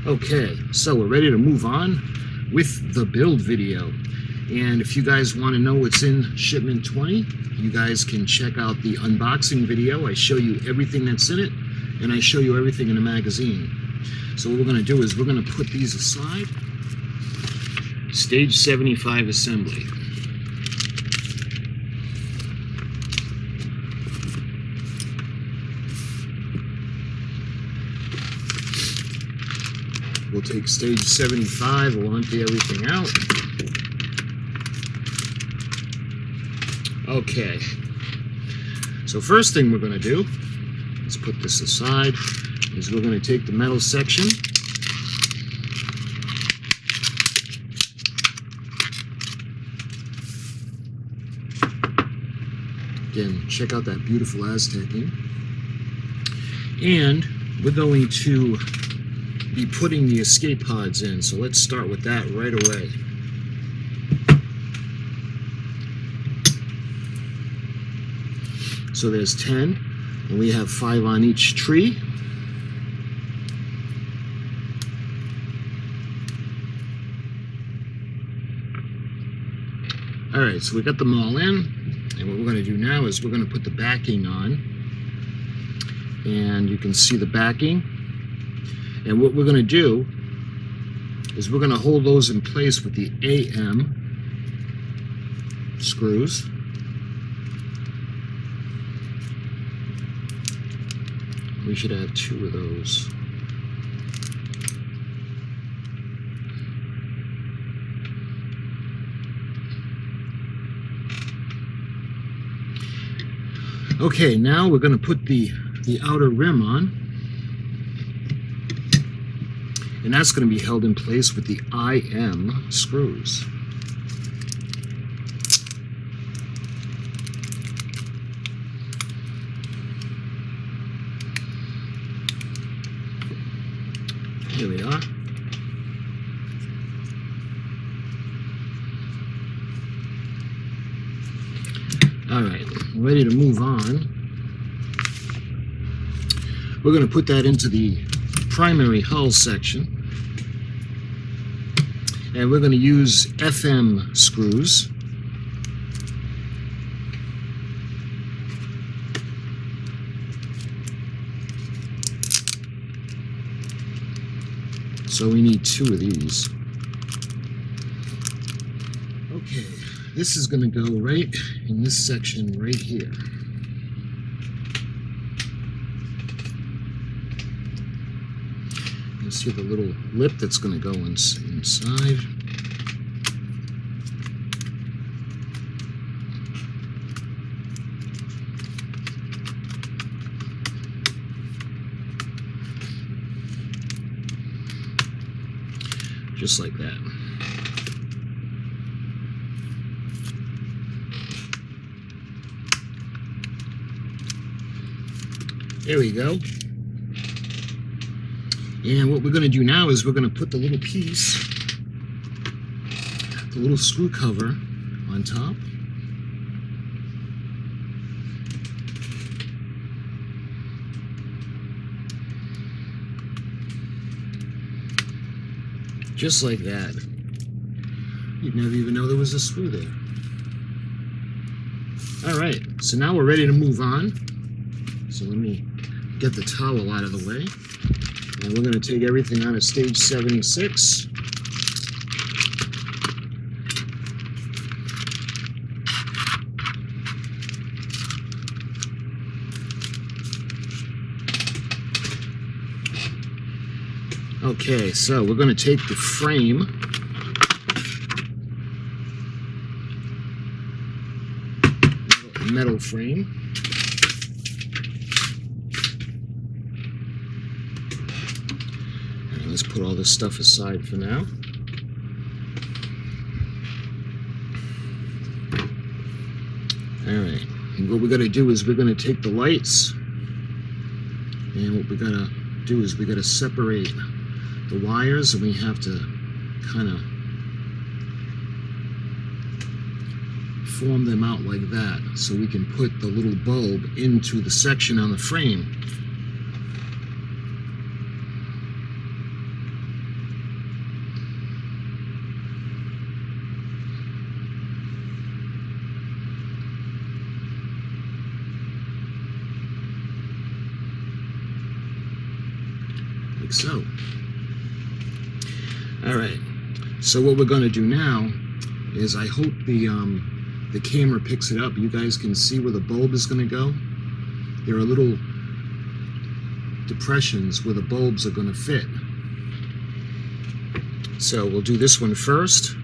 Okay, so we're ready to move on with the build video. And if you guys want to know what's in Shipment 20, you guys can check out the unboxing video. I show you everything that's in it, and I show you everything in the magazine. So what we're going to do is we're going to put these aside. Stage 75 assembly. We'll take stage 75, we'll empty everything out. Okay, so first thing we're going to do, let's put this aside, is we're going to take the metal section. Again, check out that beautiful Aztecing. And we're going to be putting the escape pods in, so let's start with that right away. So there's 10, and we have 5 on each tree. Alright, so we got them all in, and what we're going to do now is we're going to put the backing on, and you can see the backing. And what we're going to do is we're going to hold those in place with the AM screws. We should have 2 of those. Okay, now we're going to put the outer rim on. And that's going to be held in place with the IM screws. Here we are. All right, ready to move on. We're going to put that into the primary hull section, and we're going to use FM screws. So we need 2 of these. Okay, this is going to go right in this section right here. See the little lip that's going to go inside. Just like that. There we go. And what we're going to do now is we're going to put the little piece, the little screw cover on top. Just like that. You'd never even know there was a screw there. Alright, so now we're ready to move on. So let me get the towel out of the way. And we're going to take everything out of stage 76. Okay, so we're going to take the frame, metal frame, and let's put all this stuff aside for now. Alright, and what we're going to do is we're going to take the lights, and what we're going to do is we're going to separate the wires, and we have to kind of form them out like that so we can put the little bulb into the section on the frame. like so. All right, so what we're going to do now is, I hope the camera picks it up. You guys can see where the bulb is going to go. There are little depressions where the bulbs are going to fit. So we'll do this one first.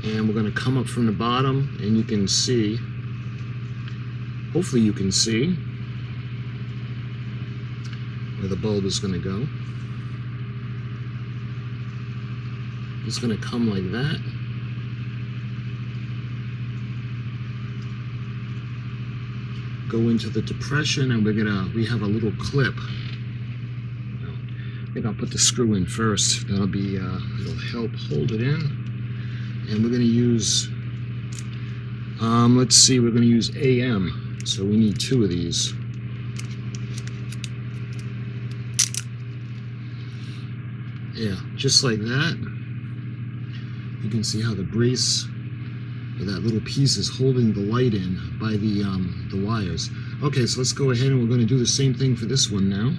And we're going to come up from the bottom, and you can see, hopefully you can see where the bulb is going to go. It's going to come like that. Go into the depression, and we have a little clip. I think I'll put the screw in first. That'll be, it'll help hold it in. And we're going to use, let's see, we're going to use AM. So we need 2 of these. Yeah, just like that. You can see how the brace, or that little piece, is holding the light in by the wires. Okay, so let's go ahead and we're going to do the same thing for this one now.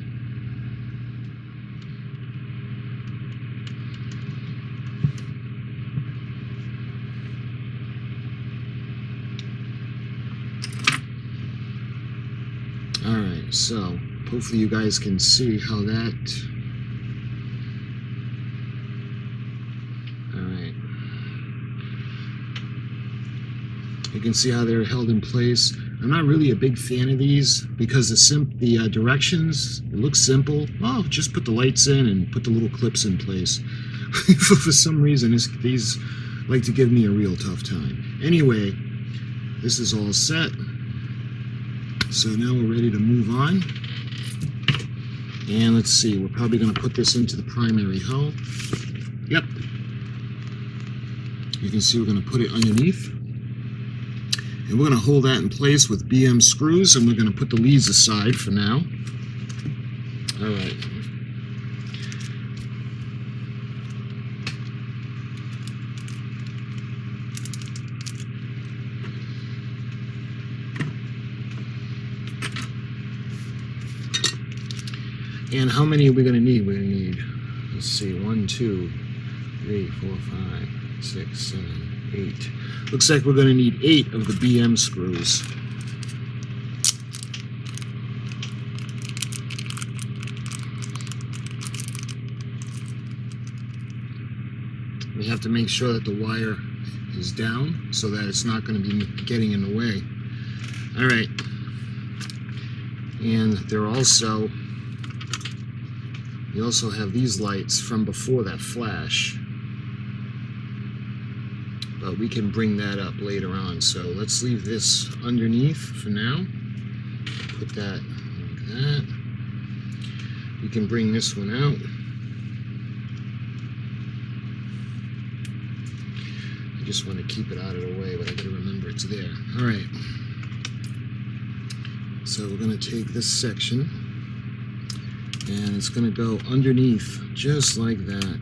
Alright, so hopefully you guys can see how that... Alright. You can see how they're held in place. I'm not really a big fan of these because the directions, it looks simple. Oh, just put the lights in and put the little clips in place. For some reason, these like to give me a real tough time. Anyway, this is all set. So now we're ready to move on. And let's see, we're probably going to put this into the primary hull. Yep. You can see we're going to put it underneath. And we're going to hold that in place with BM screws, and we're going to put the leads aside for now. All right. And how many are we going to need? We're going to need, let's see, 1, 2, 3, 4, 5, 6, 7, 8. Looks like we're going to need 8 of the BM screws. We have to make sure that the wire is down so that it's not going to be getting in the way. All right. And they're also... You also have these lights from before that flash, but we can bring that up later on. So let's leave this underneath for now. Put that like that. We can bring this one out. I just want to keep it out of the way, but I gotta remember it's there. All right. So we're gonna take this section, and it's going to go underneath, just like that.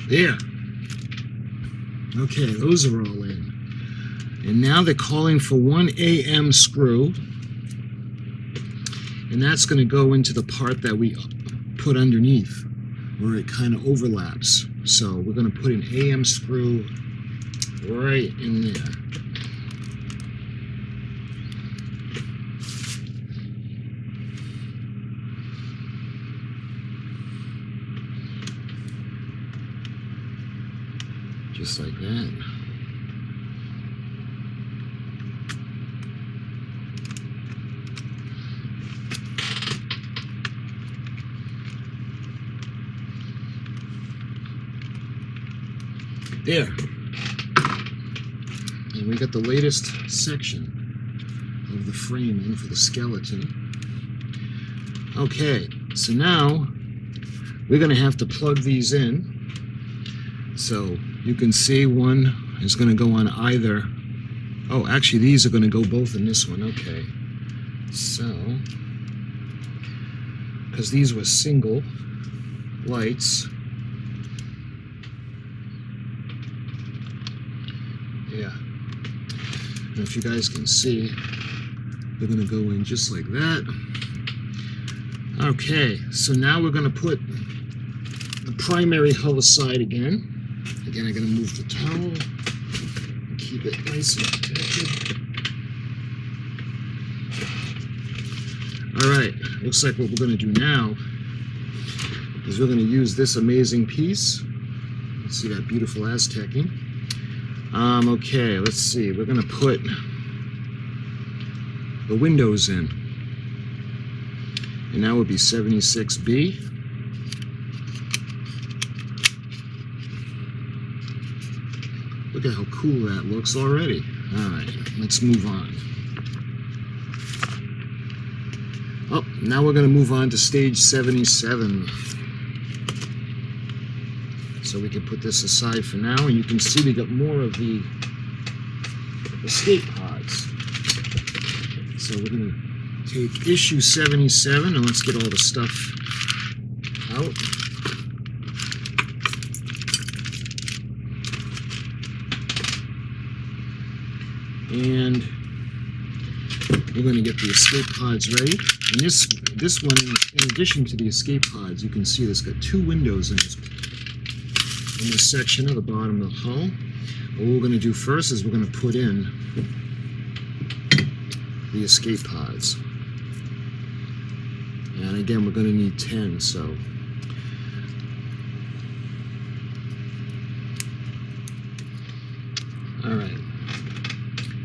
There. Okay, those are all in. And now they're calling for 1 AM screw. And that's going to go into the part that we put underneath, where it kind of overlaps. So we're going to put an AM screw right in there. Just like that. There. And we got the latest section of the frame in for the skeleton. Okay, so now we're going to have to plug these in. So you can see one is going to go on either. Oh, actually these are going to go both in this one. Okay. So, because these were single lights. Yeah. And if you guys can see, they're going to go in just like that. Okay, so now we're going to put the primary hull aside again. Again, I'm going to move the towel and keep it nice and protected. Alright, looks like what we're going to do now is we're going to use this amazing piece. Let's see that beautiful Aztecing. Okay, let's see. We're going to put the windows in. And that would be 76B. Look at how cool that looks already. Alright, let's move on. Oh, now we're going to move on to stage 77. So we can put this aside for now, and you can see we got more of the escape pods. So we're going to take issue 77, and let's get all the stuff out. And we're going to get the escape pods ready. And this one, in addition to the escape pods, you can see it's got two windows in this section of the bottom of the hull. What we're going to do first is we're going to put in the escape pods. And again, we're going to need 10, so alright.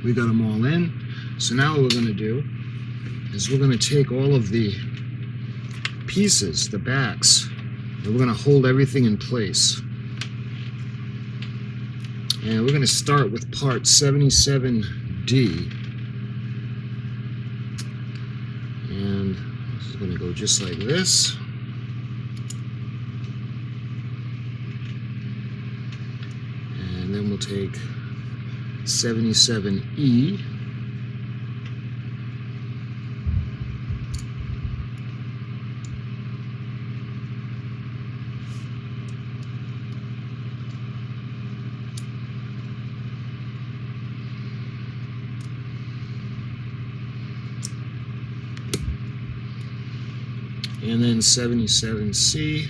We got them all in. So now what we're going to do is we're going to take all of the pieces, the backs, and we're going to hold everything in place. And we're going to start with part 77D. And this is going to go just like this. And then we'll take 77E. And then 77C.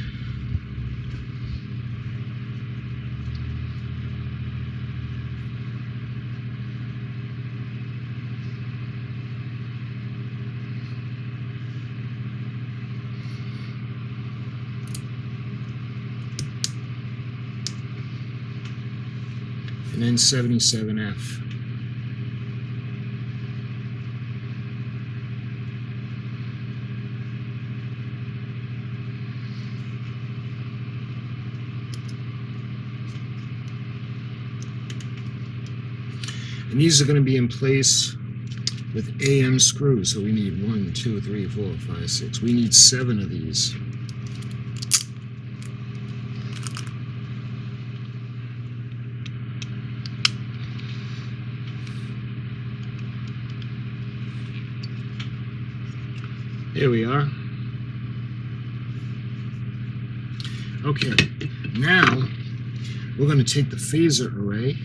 And then 77F. And these are going to be in place with AM screws. So we need 1, 2, 3, 4, 5, 6. We need 7 of these. Here we are. Okay, now we're going to take the phaser array,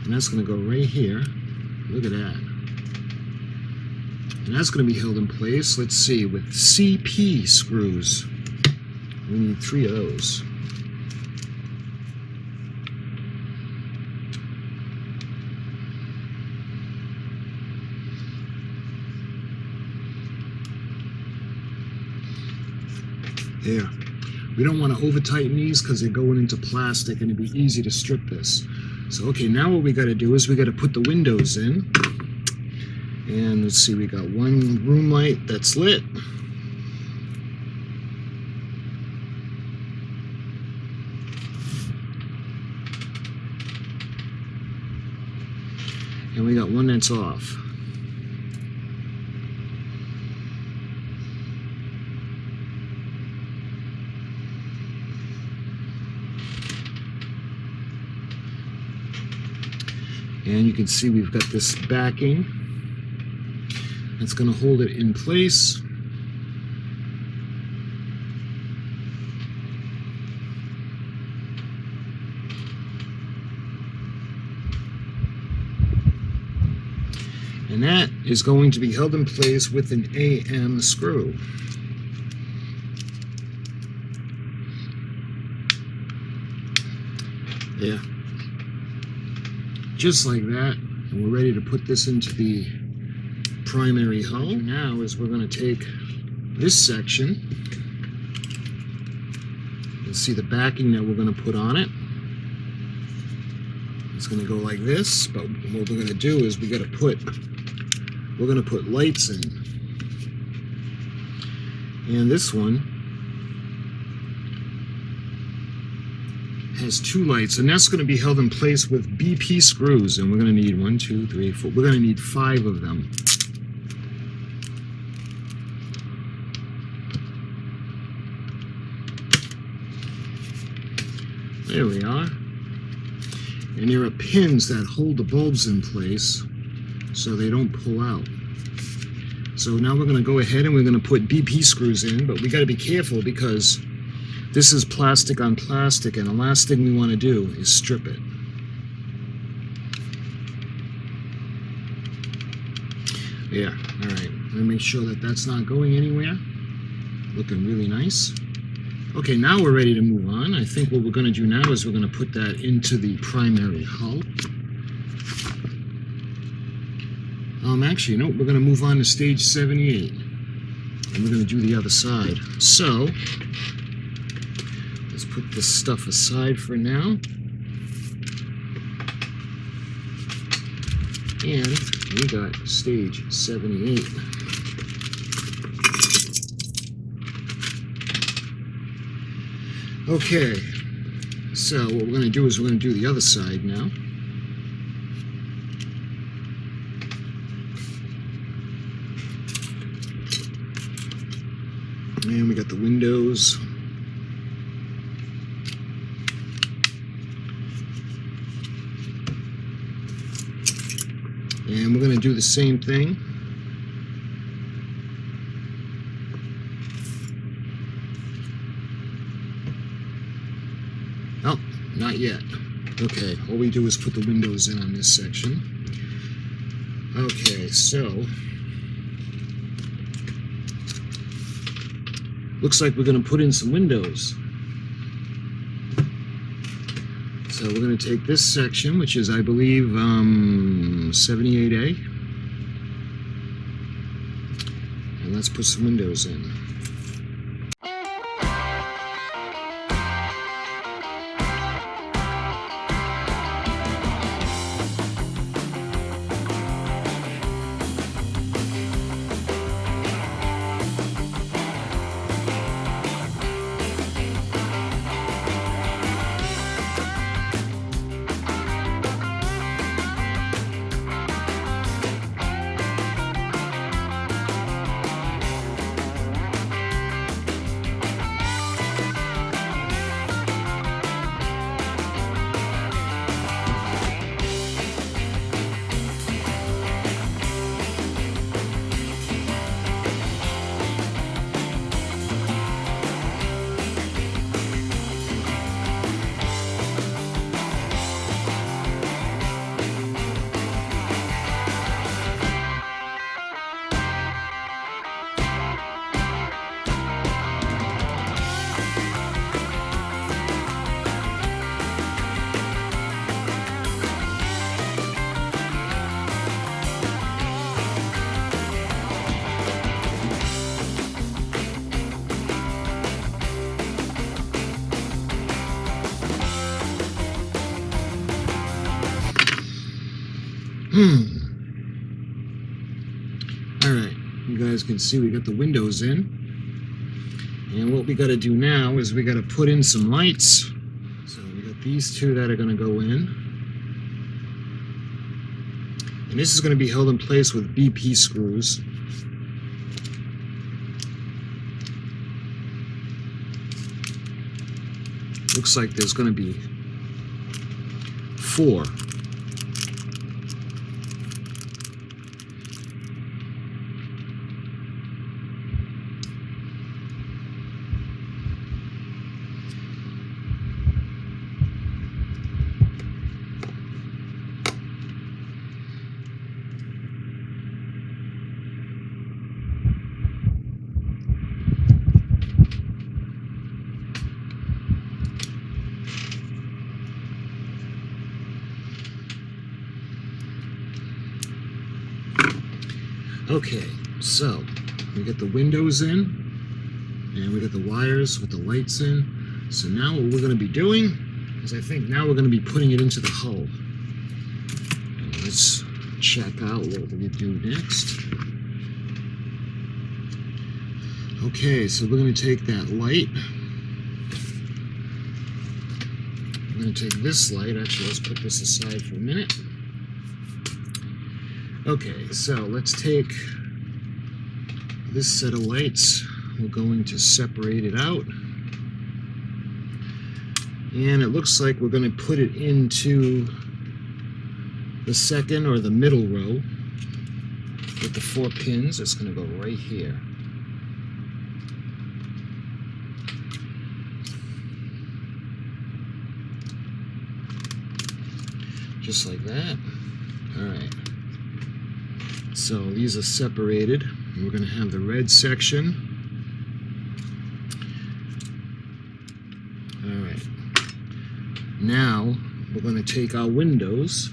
and that's going to go right here. Look at that. And that's going to be held in place, let's see, with CP screws. We need 3 of those. There. We don't want to over tighten these because they're going into plastic and it'd be easy to strip this. So okay, now what we got to do is we got to put the windows in. And let's see, we got one room light that's lit. And we got one that's off. And you can see we've got this backing that's going to hold it in place. And that is going to be held in place with an AM screw. Yeah. Just like that, and we're ready to put this into the primary hull. What we're going to do now is we're going to take this section and see the backing that we're going to put on it. It's going to go like this, but what we're going to do is we're going to put lights in. And this one has 2 lights, and that's going to be held in place with BP screws, and we're going to need 1, 2, 3, 4. We're going to need 5 of them. There we are. And there are pins that hold the bulbs in place so they don't pull out. So now we're going to go ahead and we're going to put BP screws in, but we got to be careful because this is plastic on plastic, and the last thing we want to do is strip it. Yeah, all right. Let me make sure that that's not going anywhere. Looking really nice. Okay, now we're ready to move on. I think what we're going to do now is we're going to put that into the primary hull. Actually, no, we're going to move on to stage 78, and we're going to do the other side. So let's put this stuff aside for now. And we got stage 78. Okay, so what we're going to do is we're going to do the other side now. And we got the windows. And we're going to do the same thing. Oh, not yet. Okay, all we do is put the windows in on this section. Okay, so looks like we're going to put in some windows. So we're going to take this section, which is, I believe, 78A, and let's put some windows in. All right, you guys can see we got the windows in. And what we got to do now is we got to put in some lights. So we got these two that are going to go in. And this is going to be held in place with BP screws. Looks like there's going to be 4. Okay, so we get the windows in, and we got the wires with the lights in. So now what we're going to be doing is I think now we're going to be putting it into the hull. And let's check out what we do next. Okay, so we're going to take that light. I'm going to take this light. Actually, let's put this aside for a minute. Okay, so let's take this set of lights. We're going to separate it out. And it looks like we're going to put it into the second or the middle row with the 4 pins. It's going to go right here. Just like that. All right. So these are separated. We're going to have the red section. All right. Now we're going to take our windows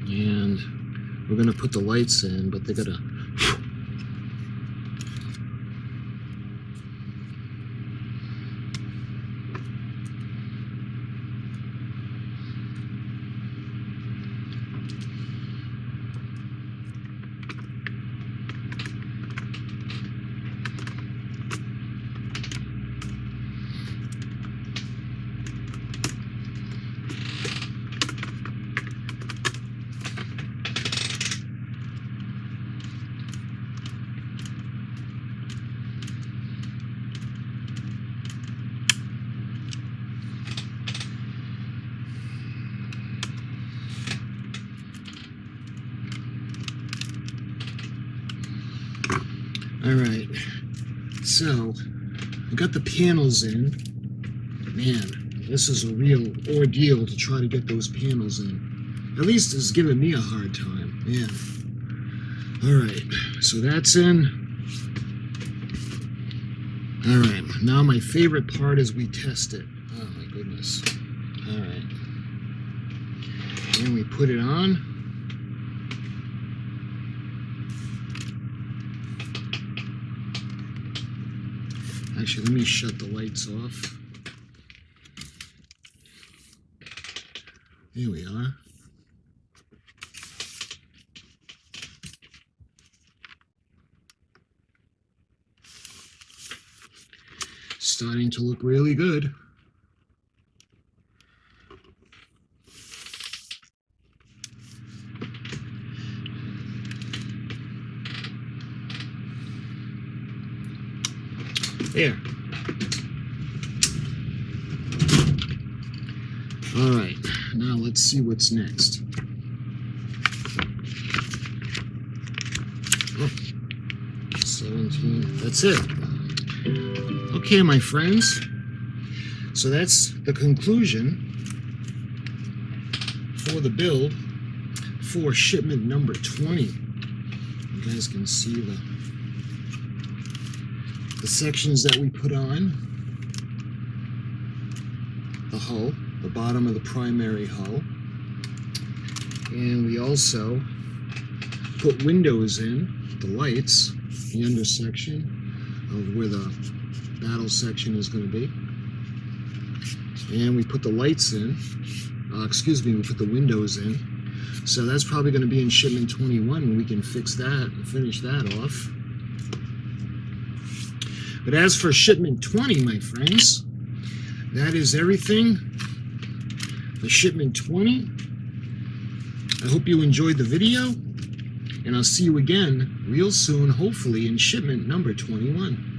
and we're going to put the lights in, but they're going to All right, so I got the panels in. Man, this is a real ordeal to try to get those panels in. At least it's giving me a hard time, man. All right, so that's in. All right, now my favorite part is we test it. Oh my goodness. All right, and we put it on. Actually, let me shut the lights off. Here we are. Starting to look really good. There. All right, now let's see what's next. Oh, 17, that's it. Okay, my friends, so that's the conclusion for the build for shipment number 20. You guys can see the sections that we put on the hull, the bottom of the primary hull, and we also put windows in, the lights, the under section of where the battle section is going to be, and we put the lights in excuse me, we put the windows in. So that's probably going to be in shipment 21 when we can fix that and finish that off. But as for shipment 20, my friends, that is everything for shipment 20. I hope you enjoyed the video, and I'll see you again real soon, hopefully in shipment number 21.